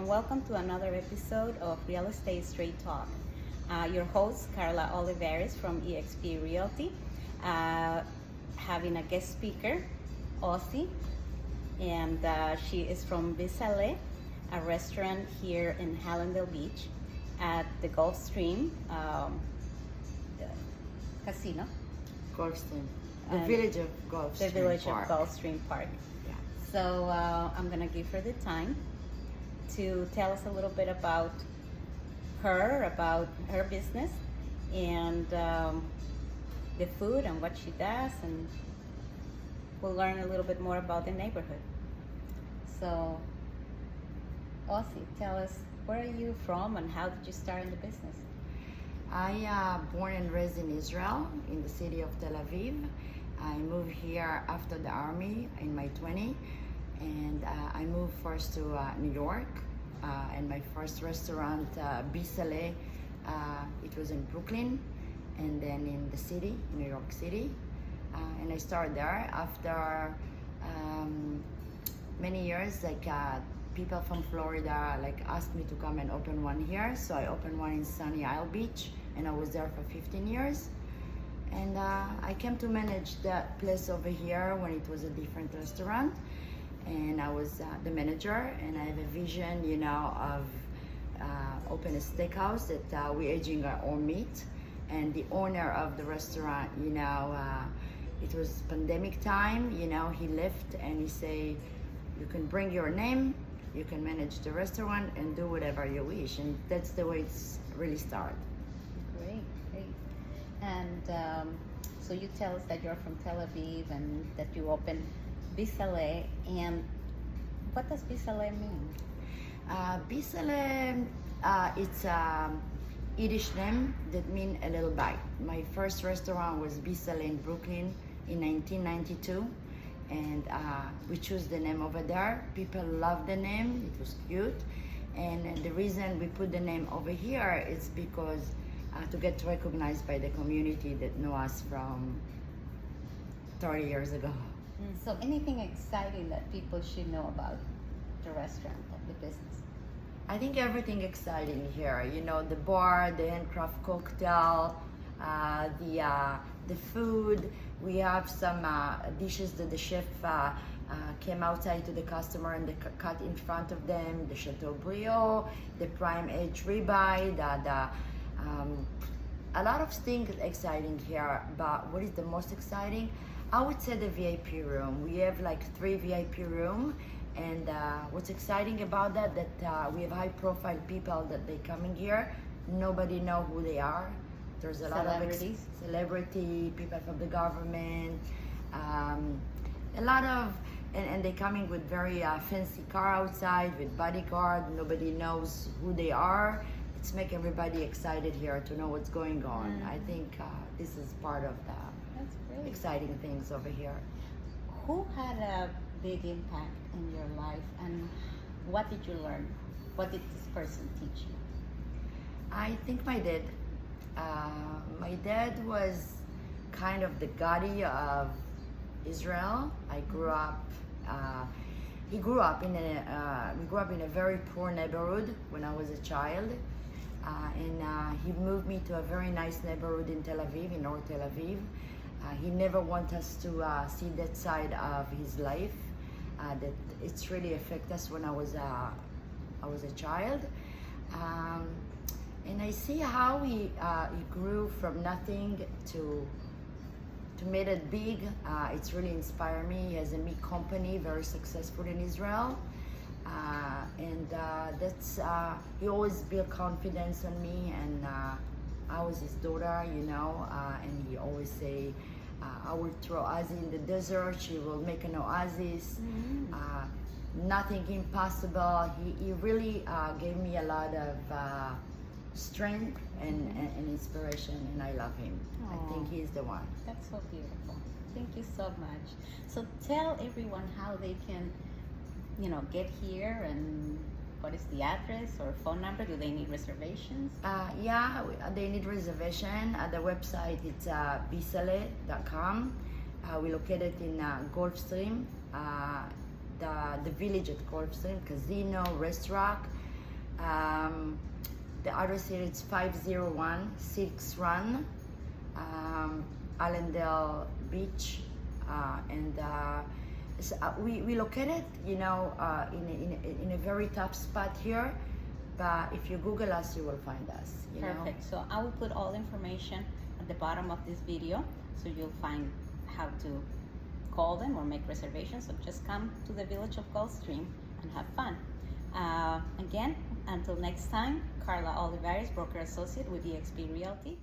and welcome to another episode of Real Estate Straight Talk. Your host, Carla Olivares from eXp Realty, having a guest speaker, Ossi, and she is from Bissaleh, a restaurant here in Hallandale Beach at the Gulfstream Casino. Gulfstream, the village of Gulfstream The village Park. of Gulfstream Park. Yeah. So I'm gonna give her the time to tell us a little bit about her business, and the food and what she does, and we'll learn a little bit more about the neighborhood. So, Ossi, tell us, where are you from and how did you start in the business? I born and raised in Israel, in the city of Tel Aviv. I moved here after the army in my 20s, and I moved first to New York, and my first restaurant, Bissaleh, it was in Brooklyn, and then in the city, New York City, and I started there after many years. People from Florida asked me to come and open one here, so I opened one in sunny Hallandale Beach, and I was there for 15 years. And I came to manage that place over here when it was a different restaurant, and I was the manager. And I have a vision, of open a steakhouse that we're aging our own meat. And the owner of the restaurant, it was pandemic time. He left and he said, "You can bring your name, you can manage the restaurant and do whatever you wish." And that's the way it's really started. Great. And so you tell us that you're from Tel Aviv and that you opened Bissaleh. And what does Bissaleh mean? Bissaleh, it's a Yiddish name that means a little bite. My first restaurant was Bissaleh in Brooklyn in 1992. And we chose the name over there. People loved the name, it was cute. And the reason we put the name over here is because to get recognized by the community that know us from 30 years ago. So anything exciting that people should know about the restaurant, the business? I think everything exciting here. The bar, the handcraft cocktail, the food. We have some dishes that the chef came outside to the customer and they cut in front of them. The Chateaubriand, the prime aged ribeye, a lot of things exciting here. But what is the most exciting? I would say the VIP room. We have 3 VIP rooms. And what's exciting about that we have high profile people that they coming here. Nobody know who they are. There's a lot of celebrity people from the government, a lot of, and they coming with very fancy car outside with bodyguard. Nobody knows who they are. It's make everybody excited here to know what's going on. I think this is part of the exciting things over here. Who had a big impact in your life, and what did you learn? What did this person teach you? I think my dad. My dad was kind of the Gandhi of Israel. I grew up. We grew up in a very poor neighborhood when I was a child, and he moved me to a very nice neighborhood in Tel Aviv, in North Tel Aviv. He never wanted us to see that side of his life. That it's really affected us when I was a child. And I see how he grew from nothing to made it big. It's really inspired me. He has a meat company, very successful in Israel. And that's he always built confidence on me. And I was his daughter, and he always say, I will throw Ozzy in the desert, she will make an oasis. Nothing impossible. He really gave me a lot of strength and inspiration, and I love him. Aww. I think he's the one. That's so beautiful. Thank you so much. So tell everyone how they can, get here, and what is the address or phone number? Do they need reservations? Yeah, they need reservation. The website it's bissaleh.com. We're located in Gulfstream, the village at Gulfstream, casino, restaurant. The address here is 501 6 Run, Hallandale Beach, and we located, you know, in a very tough spot here. But if you Google us, you will find us. You Perfect. know? So I will put all information at the bottom of this video, so you'll find how to call them or make reservations. So just come to the village of Gulfstream and have fun. Again, until next time, Carla Olivares, broker associate with eXp Realty.